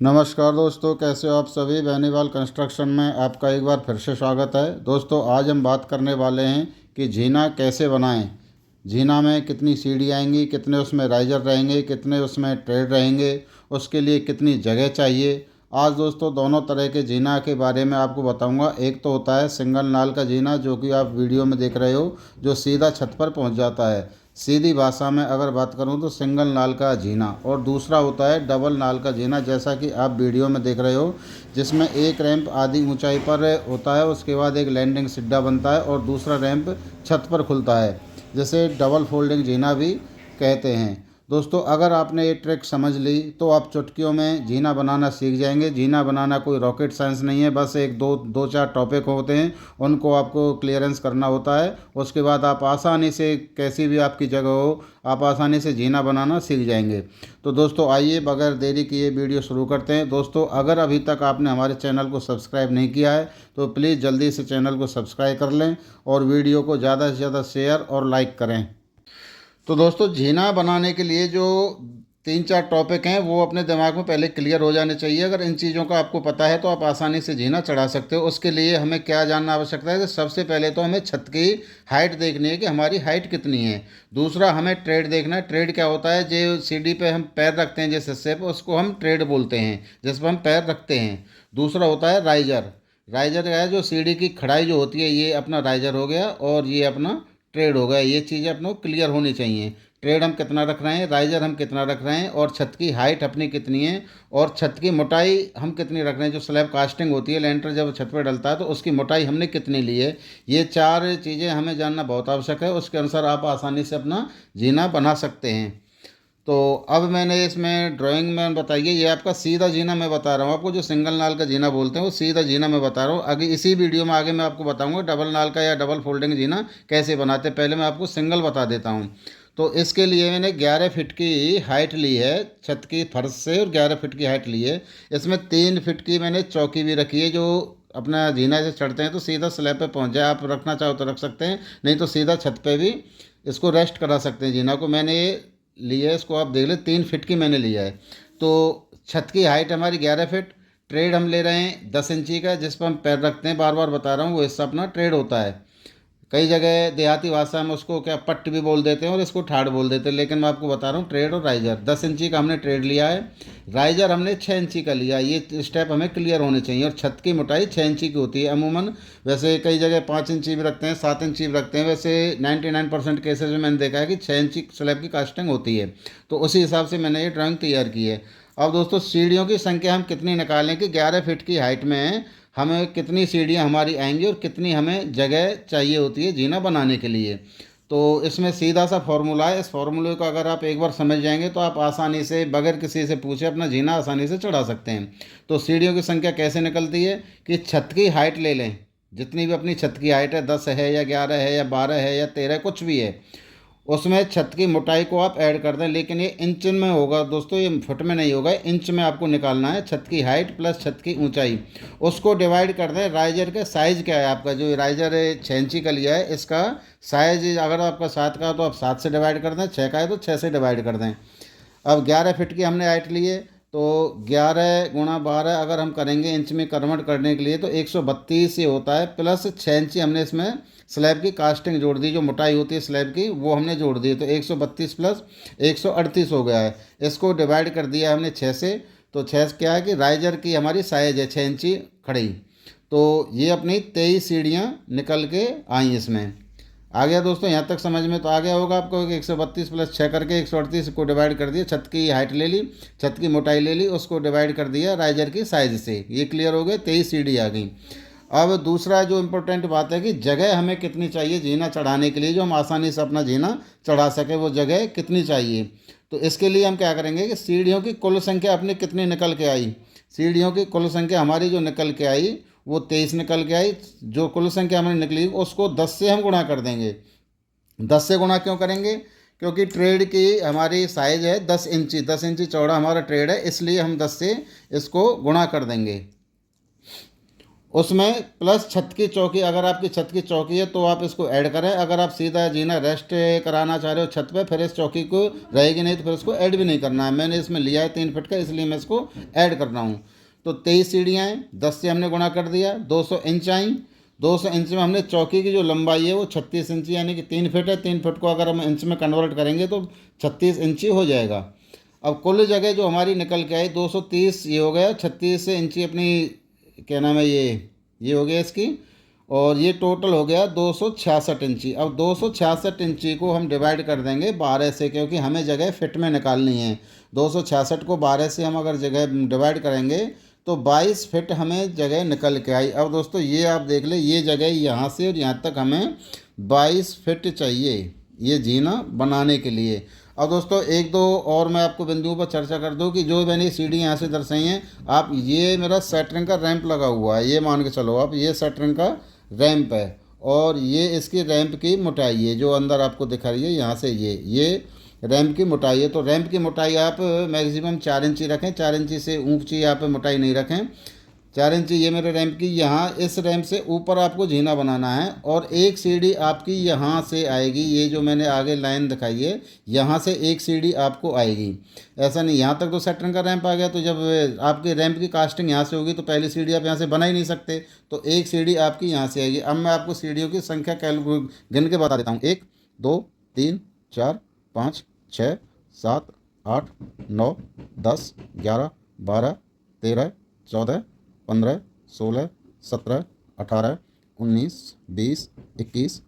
नमस्कार दोस्तों, कैसे हो आप सभी। बेनीवाल कंस्ट्रक्शन में आपका एक बार फिर से स्वागत है। दोस्तों, आज हम बात करने वाले हैं कि जीना कैसे बनाएं। जीना में कितनी सीढ़ी आएंगी, कितने उसमें राइजर रहेंगे, कितने उसमें ट्रेड रहेंगे, उसके लिए कितनी जगह चाहिए। आज दोस्तों दोनों तरह के जीना के बारे में आपको बताऊंगा। एक तो होता है सिंगल नाल का जीना, जो कि आप वीडियो में देख रहे हो, जो सीधा छत पर पहुंच जाता है। सीधी भाषा में अगर बात करूं तो सिंगल नाल का जीना। और दूसरा होता है डबल नाल का जीना, जैसा कि आप वीडियो में देख रहे हो, जिसमें एक रैंप आधी ऊंचाई पर होता है, उसके बाद एक लैंडिंग सिड्डा बनता है और दूसरा रैंप छत पर खुलता है, जिसे डबल फोल्डिंग जीना भी कहते हैं। दोस्तों, अगर आपने ये ट्रिक समझ ली तो आप चुटकियों में जीना बनाना सीख जाएंगे। जीना बनाना कोई रॉकेट साइंस नहीं है, बस एक दो दो चार टॉपिक होते हैं, उनको आपको क्लियरेंस करना होता है। उसके बाद आप आसानी से, कैसी भी आपकी जगह हो, आप आसानी से जीना बनाना सीख जाएंगे। तो दोस्तों आइए बगैर देरी किए वीडियो शुरू करते हैं। दोस्तों, अगर अभी तक आपने हमारे चैनल को सब्सक्राइब नहीं किया है तो प्लीज़ जल्दी से चैनल को सब्सक्राइब कर लें और वीडियो को ज़्यादा से ज़्यादा शेयर और लाइक करें। तो दोस्तों, जीना बनाने के लिए जो तीन चार टॉपिक हैं वो अपने दिमाग में पहले क्लियर हो जाने चाहिए। अगर इन चीज़ों का आपको पता है तो आप आसानी से जीना चढ़ा सकते हो। उसके लिए हमें क्या जानना आवश्यकता है कि सबसे पहले तो हमें छत की हाइट देखनी है कि हमारी हाइट कितनी है। दूसरा, हमें ट्रेड देखना है। ट्रेड क्या होता है? जो सीढ़ी पे हम पैर रखते हैं जिस हिस्से पे, उसको हम ट्रेड बोलते हैं, जिस पर हम पैर रखते हैं। दूसरा होता है राइजर। राइजर क्या है? जो सीढ़ी की खड़ाई जो होती है, ये अपना राइजर हो गया और ये अपना ट्रेड हो गया। ये चीज़ें अपने को क्लियर होनी चाहिए। ट्रेड हम कितना रख रहे हैं, राइजर हम कितना रख रहे हैं, और छत की हाइट अपनी कितनी है, और छत की मोटाई हम कितनी रख रहे हैं। जो स्लैब कास्टिंग होती है, लेंटर जब छत पर डलता है तो उसकी मोटाई हमने कितनी ली है। ये चार चीज़ें हमें जानना बहुत आवश्यक है। उसके अनुसार आप आसानी से अपना जीना बना सकते हैं। तो अब मैंने इसमें ड्राइंग में बताइए, ये आपका सीधा जीना मैं बता रहा हूँ आपको। जो सिंगल नाल का जीना बोलते हैं वो सीधा जीना मैं बता रहा हूँ। आगे इसी वीडियो में आगे मैं आपको बताऊंगा डबल नाल का या डबल फोल्डिंग जीना कैसे बनाते हैं। पहले मैं आपको सिंगल बता देता हूँ। तो इसके लिए मैंने 11 फीट की हाइट ली है छत की फर्श से, और 11 फीट की हाइट ली है। इसमें 3 फीट की मैंने चौकी भी रखी है, जो अपना जीना से चढ़ते हैं तो सीधा स्लैब पे पहुंच जाए। आप रखना चाहो तो रख सकते हैं, नहीं तो सीधा छत पे भी इसको रेस्ट करा सकते हैं जीना को। मैंने ये लिया है, इसको आप देख ले, 3 फीट की मैंने लिया है। तो छत की हाइट हमारी 11 फीट। ट्रेड हम ले रहे हैं 10 इंची का, जिस पर हम पैर रखते हैं, बार बार बता रहा हूँ, वो हिस्सा अपना ट्रेड होता है। कई जगह देहाती भाषा में उसको क्या पट्ट भी बोल देते हैं और इसको ठाड़ बोल देते हैं, लेकिन मैं आपको बता रहा हूँ ट्रेड और राइजर। 10 इंची का हमने ट्रेड लिया है, राइजर हमने 6 इंची का लिया। ये स्टेप हमें क्लियर होने चाहिए। और छत की मोटाई 6 इंची की होती है अमूमन। वैसे कई जगह 5 इंची भी रखते हैं, 7 इंची भी रखते हैं। वैसे 99% केसेज में मैंने देखा है कि 6 इंची स्लैब की कास्टिंग होती है। तो उसी हिसाब से मैंने ये ड्राइंग तैयार की है। अब दोस्तों, सीढ़ियों की संख्या हम कितनी निकालें कि 11 फीट की हाइट में हमें कितनी सीढ़ियाँ हमारी आएंगी और कितनी हमें जगह चाहिए होती है जीना बनाने के लिए। तो इसमें सीधा सा फॉर्मूला है। इस फॉर्मूले को अगर आप एक बार समझ जाएंगे तो आप आसानी से बगैर किसी से पूछे अपना जीना आसानी से चढ़ा सकते हैं। तो सीढ़ियों की संख्या कैसे निकलती है कि छत की हाइट ले लें, जितनी भी अपनी छत की हाइट है, 10 है या 11 है या 12 है या 13, कुछ भी है, उसमें छत की मोटाई को आप ऐड कर दें। लेकिन ये इंच में होगा दोस्तों, ये फुट में नहीं होगा, इंच में आपको निकालना है। छत की हाइट प्लस छत की ऊंचाई, उसको डिवाइड कर दें। राइजर का साइज़ क्या है आपका? जो राइजर 6 इंची का लिया है, इसका साइज अगर आपका 7 का है तो आप 7 से डिवाइड कर दें, 6 का है तो 6 से डिवाइड कर दें। अब 11 फीट की हमने हाइट ली है, तो 11 × 12 अगर हम करेंगे इंच में कन्वर्ट करने के लिए तो 132 ये होता है। प्लस 6 इंची हमने इसमें स्लैब की कास्टिंग जोड़ दी, जो मोटाई होती है स्लैब की वो हमने जोड़ दी, तो 132 प्लस 138 हो गया है। इसको डिवाइड कर दिया हमने 6 से। तो 6 क्या है कि राइजर की हमारी साइज है 6 इंची खड़ी। तो ये अपनी 23 सीढ़ियाँ निकल के आई इसमें। आ गया दोस्तों? यहाँ तक समझ में तो आ गया होगा आपको कि 132 प्लस 6 करके 138 को डिवाइड कर दिया। छत की हाइट ले ली, छत की मोटाई ले ली, उसको डिवाइड कर दिया राइजर की साइज से। ये क्लियर हो गया, 23 सीढ़ी आ गई। अब दूसरा जो इम्पोर्टेंट बात है कि जगह हमें कितनी चाहिए जीना चढ़ाने के लिए, जो हम आसानी से अपना जीना चढ़ा सके, वो जगह कितनी चाहिए। तो इसके लिए हम क्या करेंगे कि सीढ़ियों की कुल संख्या अपनी कितनी निकल के आई। सीढ़ियों की कुल संख्या हमारी जो निकल के आई वो 23 निकल के आई। जो कुल संख्या हमारी निकली उसको 10 से हम गुणा कर देंगे। 10 से गुणा क्यों करेंगे? क्योंकि ट्रेड की हमारी साइज है 10 इंची, 10 इंची चौड़ा हमारा ट्रेड है, इसलिए हम 10 से इसको गुणा कर देंगे। उसमें प्लस छत की चौकी, अगर आपकी छत की चौकी है तो आप इसको ऐड करें। अगर आप सीधा जीना रेस्ट कराना चाह रहे हो छत पे, फिर इस चौकी को रहेगी नहीं तो फिर उसको ऐड भी नहीं करना है। मैंने इसमें लिया है 3 फीट का, इसलिए मैं इसको ऐड कर रहा हूँ। तो 23 सीढ़ियाँ हैं, 10 से हमने गुणा कर दिया, 200 इंच आई। 200 इंच में हमने चौकी की जो लंबाई है वो 36 इंच, यानी कि 3 फीट है। 3 फीट को अगर हम इंच में कन्वर्ट करेंगे तो 36 इंची हो जाएगा। अब कुल जगह जो हमारी निकल के आई 230, ये हो गया 36 इंची अपनी, क्या नाम है, ये हो गया इसकी। और ये टोटल हो गया 266 इंची। अब 266 इंची को हम डिवाइड कर देंगे 12 से, क्योंकि हमें जगह फिट में निकालनी है। 266 को 12 से हम अगर जगह डिवाइड करेंगे तो 22 फिट हमें जगह निकल के आई। अब दोस्तों ये आप देख ले, ये जगह यहाँ से और यहाँ तक हमें 22 फिट चाहिए ये जीना बनाने के लिए। अब दोस्तों एक दो और मैं आपको बिंदुओं पर चर्चा कर दूं कि जो मैंने सीढ़ी यहाँ से दर्शाई हैं, आप ये मेरा सेटरिंग का रैंप लगा हुआ है, ये मान के चलो आप, ये सेटरिंग का रैंप है। और ये इसकी रैंप की मोटाई है जो अंदर आपको दिखा रही है यहाँ से, ये रैंप की मोटाई है। तो रैंप की मोटाई आप मैक्सिमम 4 इंची रखें, 4 इंची से ऊंची आप मोटाई नहीं रखें। 4 इंची ये मेरे रैंप की, यहाँ इस रैंप से ऊपर आपको जीना बनाना है। और एक सीढ़ी आपकी यहाँ से आएगी, ये जो मैंने आगे लाइन दिखाई है यहाँ से एक सीढ़ी आपको आएगी। ऐसा नहीं यहाँ तक तो सेटरिंग का रैंप आ गया, तो जब आपके रैंप की कास्टिंग यहाँ से होगी तो पहली सीढ़ी आप यहाँ से बना ही नहीं सकते, तो एक सीढ़ी आपकी यहाँ से आएगी। अब मैं आपको सीढ़ियों की संख्या गिन के बता देता हूँ। 1 2 3 4 5 6 7 8 9 10 11 12 13 14 15 16 17 18 19 20 21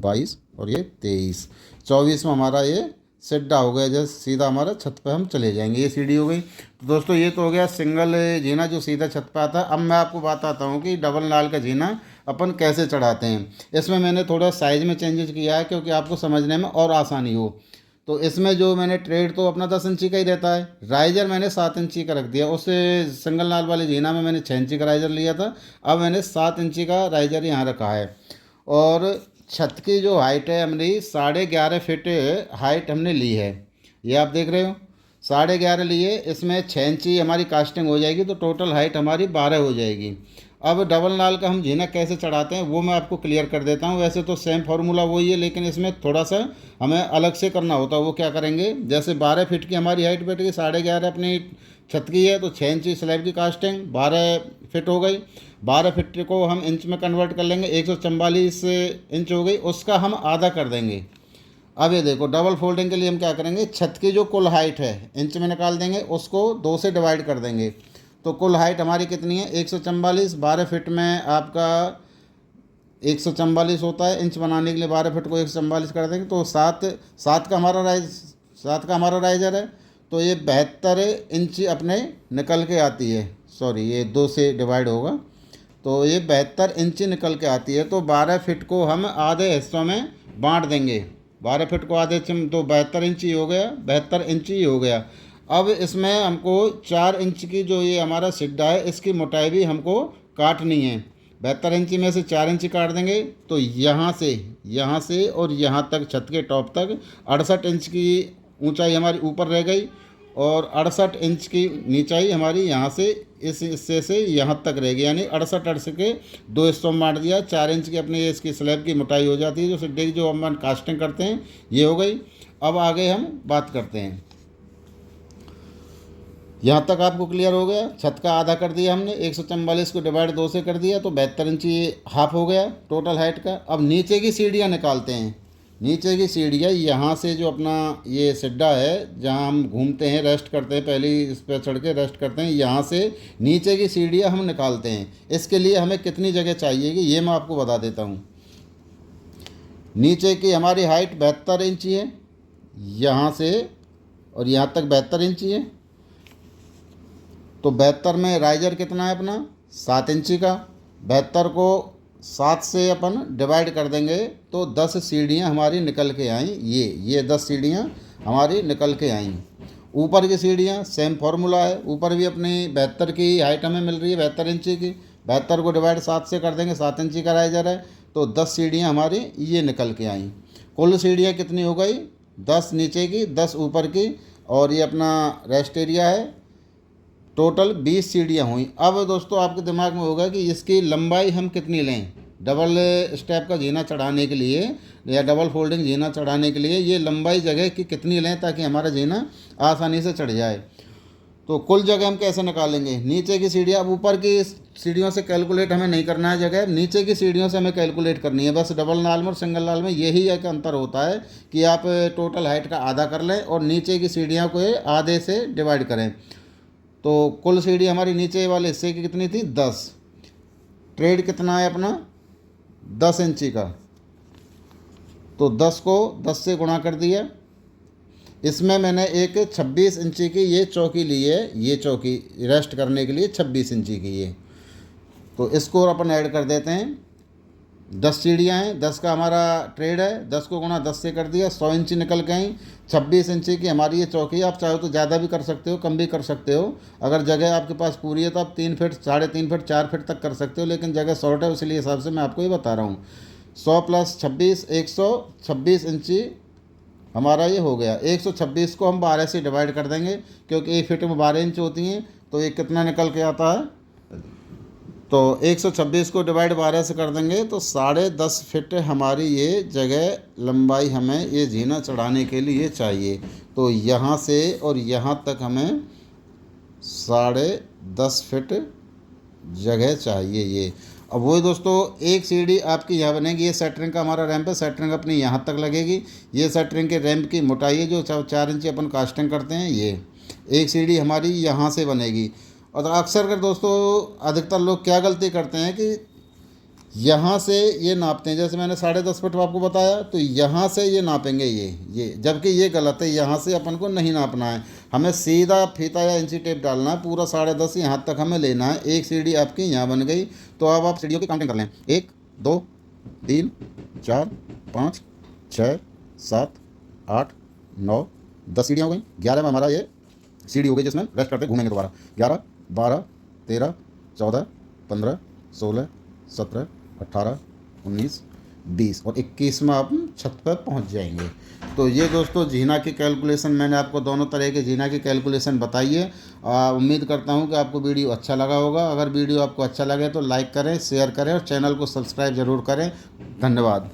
22 और ये 23, 24 में हमारा ये सिड्डा हो गया, जैसे सीधा हमारा छत पे हम चले जाएंगे। ये सीढ़ी हो गई। तो दोस्तों ये तो हो गया सिंगल जीना जो सीधा छत पे आता है। अब मैं आपको बताता हूँ कि डबल नाल का जीना अपन कैसे चढ़ाते हैं। इसमें मैंने थोड़ा साइज़ में चेंजेस किया है क्योंकि आपको समझने में और आसानी हो। तो इसमें जो मैंने ट्रेड तो अपना 10 इंची का ही रहता है, राइजर मैंने 7 इंची का रख दिया। उससे सिंगल नाल वाले जीना में मैंने 6 इंची का राइजर लिया था, अब मैंने 7 इंची का राइजर यहाँ रखा है। और छत की जो हाइट है हमारी 11.5 फीट हाइट हमने ली है, ये आप देख रहे हो 11.5 लिए। इसमें 6 इंची हमारी कास्टिंग हो जाएगी तो टोटल हाइट हमारी 12 हो जाएगी। अब डबल नाल का हम जीना कैसे चढ़ाते हैं वो मैं आपको क्लियर कर देता हूँ। वैसे तो सेम फार्मूला वही है, लेकिन इसमें थोड़ा सा हमें अलग से करना होता है। वो क्या करेंगे, जैसे 12 फीट की हमारी हाइट बैठ गई, 11.5 अपनी छत की है, तो 6 इंची स्लैब की कास्टिंग 12 फिट हो गई। 12 फिट को हम इंच में कन्वर्ट कर लेंगे, 144 इंच हो गई, उसका हम आधा कर देंगे। अब ये देखो डबल फोल्डिंग के लिए हम क्या करेंगे, छत की जो कुल हाइट है इंच में निकाल देंगे, उसको 2 से डिवाइड कर देंगे। तो कुल हाइट हमारी कितनी है 144। 12 फिट में आपका 144 होता है, इंच बनाने के लिए 12 फिट को 144 कर देंगे तो 7 का हमारा राइजर है। तो ये 72 इंच अपने निकल के आती है। सॉरी, ये 2 से डिवाइड होगा तो ये 72 इंच निकल के आती है। तो 12 फिट को हम आधे हिस्सों में बांट देंगे। 12 फिट को आधे तो 72 इंच ही हो गया, 72 इंच ही हो गया। अब इसमें हमको 4 इंच की जो ये हमारा सिड्डा है इसकी मोटाई भी हमको काटनी है। 72 इंची में से 4 इंची काट देंगे तो यहाँ से और यहाँ तक छत के टॉप तक 68 इंच की ऊंचाई हमारी ऊपर रह गई और 68 इंच की नीचाई हमारी यहाँ से इस हिस्से से यहाँ तक रहेगी। यानी 68 के 2 हिस्सों में बांट दिया। 4 इंच की अपनी इसकी स्लैब की मोटाई हो जाती है जो सिड्डे की जो हम कास्टिंग करते हैं, ये हो गई। अब आगे हम बात करते हैं, यहाँ तक आपको क्लियर हो गया। छत का आधा कर दिया हमने, 144 को डिवाइड 2 से कर दिया तो 72 इंची हाफ हो गया टोटल हाइट का। अब नीचे की सीढ़ियाँ निकालते हैं। नीचे की सीढ़ियाँ यहाँ से जो अपना ये सिड्डा है जहाँ हम घूमते हैं, रेस्ट करते हैं, पहले इस पर चढ़ के रेस्ट करते हैं, यहाँ से नीचे की सीढ़ियाँ हम निकालते हैं। इसके लिए हमें कितनी जगह चाहिए ये मैं आपको बता देता हूँ। नीचे की हमारी हाइट 72 इंची है, यहाँ से और यहाँ तक 72 इंची है। तो 72 में राइजर कितना है अपना 7 इंची का। 72 को 7 से अपन डिवाइड कर देंगे तो 10 सीढ़ियाँ हमारी निकल के आईं। ये 10 सीढ़ियाँ हमारी निकल के आईं। ऊपर की सीढ़ियाँ सेम फार्मूला है, ऊपर भी अपनी 72 की हाइट हमें मिल रही है 72 इंची की। 72 को डिवाइड 7 से कर देंगे, 7 इंची का राइजर है तो 10 सीढ़ियाँ हमारी ये निकल के आईं। कुल सीढ़ियाँ कितनी हो गई 10 नीचे की 10 ऊपर की। और ये अपना रेस्ट एरिया है टोटल 20 सीढ़ियाँ हुई। अब दोस्तों आपके दिमाग में होगा कि इसकी लंबाई हम कितनी लें। डबल स्टेप का जीना चढ़ाने के लिए या डबल फोल्डिंग जीना चढ़ाने के लिए ये लंबाई जगह की कितनी लें ताकि हमारा जीना आसानी से चढ़ जाए। तो कुल जगह हम कैसे निकालेंगे, नीचे की सीढ़ियाँ, अब ऊपर की सीढ़ियों से कैलकुलेट हमें नहीं करना है जगह, नीचे की सीढ़ियों से हमें कैलकुलेट करनी है। बस डबल नाल में और सिंगल नाल में यही एक अंतर होता है कि आप टोटल हाइट का आधा कर लें और नीचे की सीढ़ियों को आधे से डिवाइड करें। तो कुल सीढ़ी हमारी नीचे वाले हिस्से की कितनी थी, 10। ट्रेड कितना है अपना, 10 इंची का, तो 10 को 10 से गुणा कर दिया। इसमें मैंने एक 26 इंची की ये चौकी ली है, ये चौकी रेस्ट करने के लिए 26 इंची की ये, तो इसको अपन ऐड कर देते हैं। 10 सीढ़ियाँ हैं, 10 का हमारा ट्रेड है, 10 को गुणा 10 से कर दिया, 100 इंची निकल के आई। 26 इंची की हमारी ये चौकी है। आप चाहो तो ज़्यादा भी कर सकते हो, कम भी कर सकते हो। अगर जगह आपके पास पूरी है तो आप 3 फीट, 3.5 फीट, 4 फीट तक कर सकते हो, लेकिन जगह शॉर्ट है इसलिए हिसाब से मैं आपको ये बता रहा हूँ। 100 + 26 126 इंची हमारा ये हो गया। 126 को हम 12 से डिवाइड कर देंगे क्योंकि 1 फीट में 12 इंच होती हैं, तो ये कितना निकल के आता है, तो 126 को डिवाइड 12 से कर देंगे तो 10.5 फीट हमारी ये जगह लंबाई हमें ये जीना चढ़ाने के लिए चाहिए। तो यहाँ से और यहाँ तक हमें 10.5 फीट जगह चाहिए ये। अब वही दोस्तों, एक सीढ़ी आपकी यहाँ बनेगी, ये सेटरिंग का हमारा रैंप है, सेटरिंग अपनी यहाँ तक लगेगी। ये सेटरिंग के रैंप की मोटाई है जो 4 इंची अपन कास्टिंग करते हैं, ये एक सीढ़ी हमारी यहाँ से बनेगी। और अक्सर कर दोस्तों अधिकतर लोग क्या गलती करते हैं कि यहाँ से ये नापते हैं, जैसे मैंने 10.5 फीट आपको बताया तो यहाँ से ये नापेंगे ये, जबकि ये गलत है। यहाँ से अपन को नहीं नापना है, हमें सीधा फीता या इंची टेप डालना है, पूरा 10.5 यहाँ तक हमें लेना है। एक सीढ़ी आपकी यहाँ बन गई। तो अब आप सीढ़ियों की काउंटिंग कर लें, 1 2 3 4 5 6 7 8 9 10 सीढ़ियाँ हो गई। 11 में हमारा ये सीढ़ी हो गई जिसमें रेस्ट करते घूमेंगे दोबारा। 11 12 13 14 15 16 17 18 19 20 और 21 में आप छत पर पहुंच जाएंगे। तो ये दोस्तों जीना की कैलकुलेशन मैंने आपको दोनों तरह के जीना की कैलकुलेशन बताई है। उम्मीद करता हूं कि आपको वीडियो अच्छा लगा होगा। अगर वीडियो आपको अच्छा लगे तो लाइक करें, शेयर करें और चैनल को सब्सक्राइब ज़रूर करें। धन्यवाद।